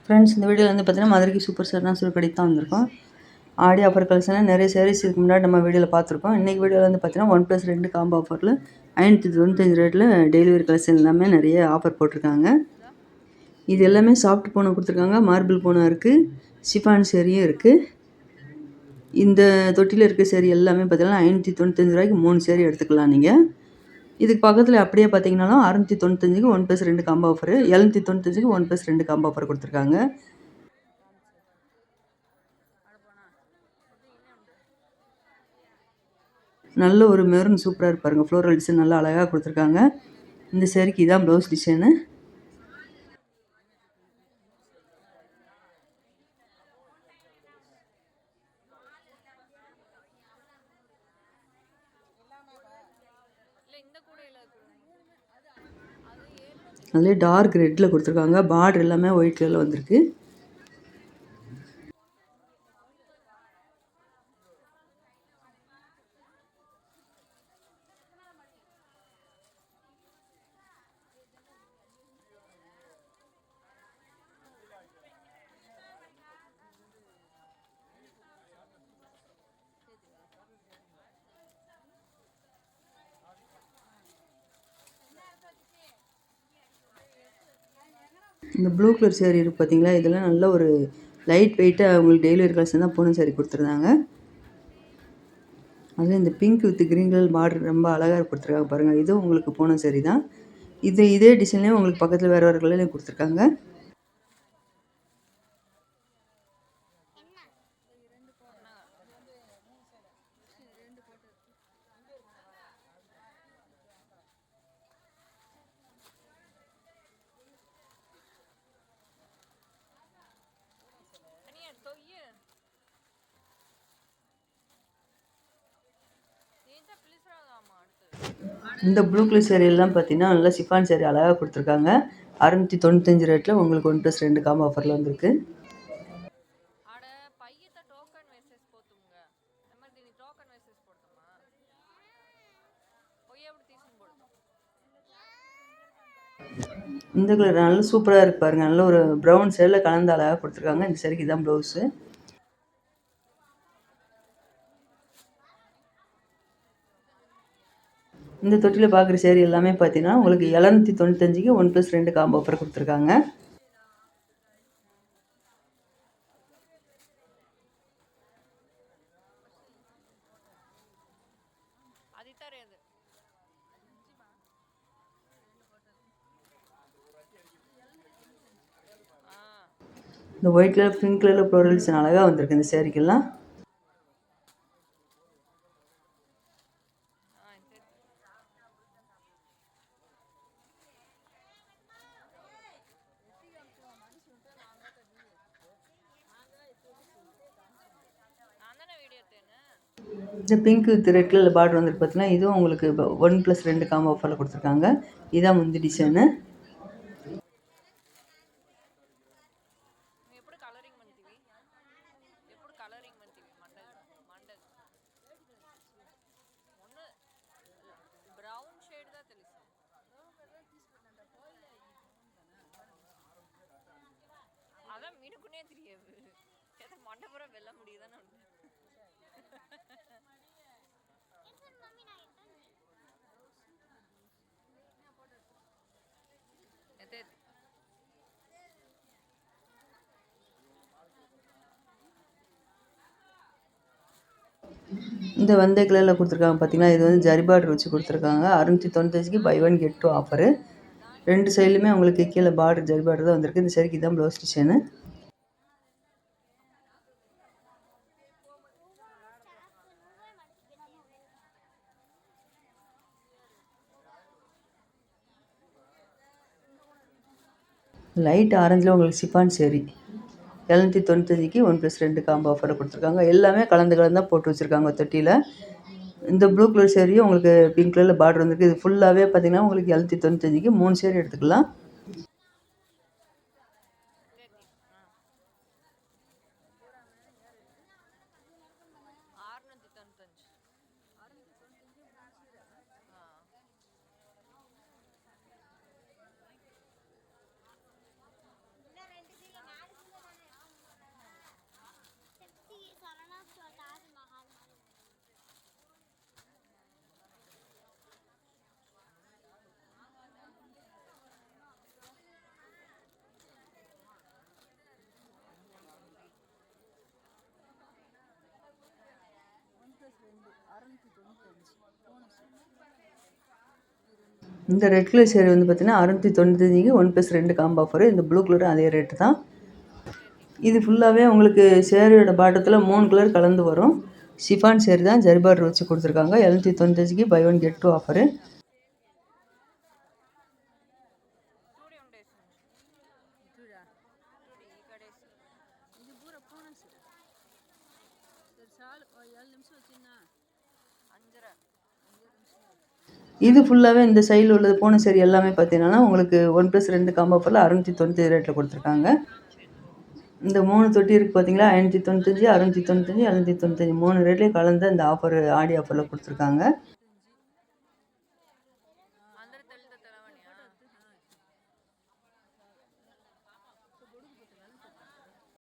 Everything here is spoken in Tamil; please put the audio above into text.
ஃப்ரெண்ட்ஸ், இந்த வீடியோவில் வந்து பார்த்தீங்கன்னா மதுரைக்கு சூப்பர் சரவணா கடைக்கு தான் வந்திருக்கோம். ஆடி ஆஃபர் கலெக்ஷனில் நிறைய சாரீஸ் இதுக்கு முன்னாடி நம்ம வீடியோவில் பார்த்துருக்கோம். இன்றைக்கி வீடியோவில் வந்து பார்த்தீங்கன்னா 1+2 காம்போ ஆஃபரில் 595 ரேட்டில் டெலிவரி கலெக்ஷன் எல்லாமே நிறைய ஆஃபர் போட்டிருக்காங்க. இது எல்லாமே சாஃப்ட் பூனை கொடுத்துருக்காங்க, மார்பிள் பூனை இருக்குது, ஷிஃபான் சேரியும் இருக்குது. இந்த தொட்டியில் இருக்க சேரீ எல்லாமே பார்த்தீங்கன்னா 595 ரூபாய்க்கு 3 சேரீ எடுத்துக்கலாம் நீங்கள். இதுக்கு பக்கத்தில் அப்படியே பார்த்தீங்கன்னாலும் 695க்கு 1+2 காம்போ ஆஃபர், 795க்கு 1+2 காம்போ ஆஃபர் கொடுத்துருக்காங்க. நல்ல ஒரு மெரூன் சூப்பராக இருப்பாருங்க. ஃப்ளோரல் டிசைன் நல்லா அழகாக கொடுத்துருக்காங்க. இந்த சேரீக்கு இதான் ப்ளவுஸ் டிசைனு. அதுலேயே டார்க் ரெட்டில் கொடுத்துருக்காங்க. பார்டர் எல்லாமே ஒயிட் கலரில் வந்திருக்கு. இந்த ப்ளூ கலர் சேரீ இருக்குது பார்த்தீங்களா, இதெல்லாம் நல்ல ஒரு லைட் வெயிட்டாக அவங்களுக்கு டெய்லி கலெக்ஷன் தான் பூனம் சேரீ கொடுத்துருந்தாங்க. அதுவும் இந்த pink with green colour border ரொம்ப அழகாக கொடுத்துருக்காங்க பாருங்கள். இதுவும் உங்களுக்கு பூனம் சேரீ தான். இதே டிசைன்லேயும் உங்களுக்கு பக்கத்தில் வேறு கலர்லையும் கொடுத்துருக்காங்க. இந்த ப்ளூ கலர் சேரீ எல்லாம் பார்த்தீங்கன்னா நல்லா ஷிஃபான் சேரீ அழகாக கொடுத்துருக்காங்க. 695 ரேட்டில் உங்களுக்கு 1+2 காம்போ ஆஃபரில் வந்திருக்கு. இந்த கலர் நல்ல சூப்பராக இருக்கு பாருங்க. நல்ல ஒரு ப்ரௌன் ஷேடில் கலந்து அழகாக கொடுத்துருக்காங்க. இந்த சேரீக்கு தான் ப்ளவுஸு. இந்த தொட்டியில் பார்க்குற சேரீ எல்லாமே பார்த்தீங்கன்னா உங்களுக்கு 795க்கு 1+2 காம்போ ஆஃபர் கொடுத்துருக்காங்க. இந்த ஒயிட் கலர் பிங்க் கலரில் ஃப்ளோரல் டிசைன் அழகாக வந்திருக்கு இந்த சேரீக்கெல்லாம். இந்த pink with red colour border வந்துருக்கு பார்த்தீங்கன்னா, இதுவும் உங்களுக்கு 1+2 காம்போ ஆஃபரில் கொடுத்துருக்காங்க. இதான் முந்தி டிசைனு. இந்த வந்த கலரில் கொடுத்துருக்காங்க பார்த்தீங்கன்னா, இது வந்து ஜரி பார்டர் வச்சு கொடுத்துருக்காங்க. 695க்கு பை 1 கெட் 2 ஆஃபரு. 2 சைட்லையுமே உங்களுக்கு கீழே பார்டர் ஜரி பார்டர் தான் வந்திருக்கு. இந்த சரிக்கு தான் ப்ளவுஸ் டிசைனு. லைட் ஆரஞ்சில் உங்களுக்கு ஷிஃபான் சேரீ 795க்கு 1+2 காம்போ ஆஃபரில் கொடுத்துருக்காங்க. எல்லாமே கலந்து தான் போட்டு வச்சுருக்காங்க தொட்டியில். இந்த ப்ளூ கலர் சேரீயும் உங்களுக்கு பிங்க் கலரில் பார்டர் வந்துருக்கு. இது ஃபுல்லாகவே பார்த்தீங்கன்னா உங்களுக்கு 795க்கு 3 சேரீ எடுத்துக்கலாம். இந்த ரெட் கலர் சேரீ வந்து பார்த்தீங்கன்னா 695க்கு 1+2 காம்போ ஆஃபர். இந்த ப்ளூ கலரும் அதே ரேட்டு தான். இது ஃபுல்லாகவே உங்களுக்கு சேரீயோட பாட்டத்தில் 3 கலர் கலந்து வரும். ஷிஃபான் சேரீ தான், ஜரி பார்டர் வச்சு கொடுத்துருக்காங்க. 795க்கு பை 1 கெட் 2 ஆஃபரு. இது ஃபுல்லாகவே இந்த சைடில் உள்ளது போன சரி எல்லாமே பார்த்தீங்கன்னா உங்களுக்கு 1+2 காம்போ ஆஃபரில் 695 ரேட்டில் கொடுத்துருக்காங்க. இந்த 3 தொட்டி இருக்குது பார்த்தீங்களா, 595, 695, 795 3 ரேட்லேயும் கலந்து இந்த ஆஃபர் ஆடி ஆஃபரில் கொடுத்துருக்காங்க.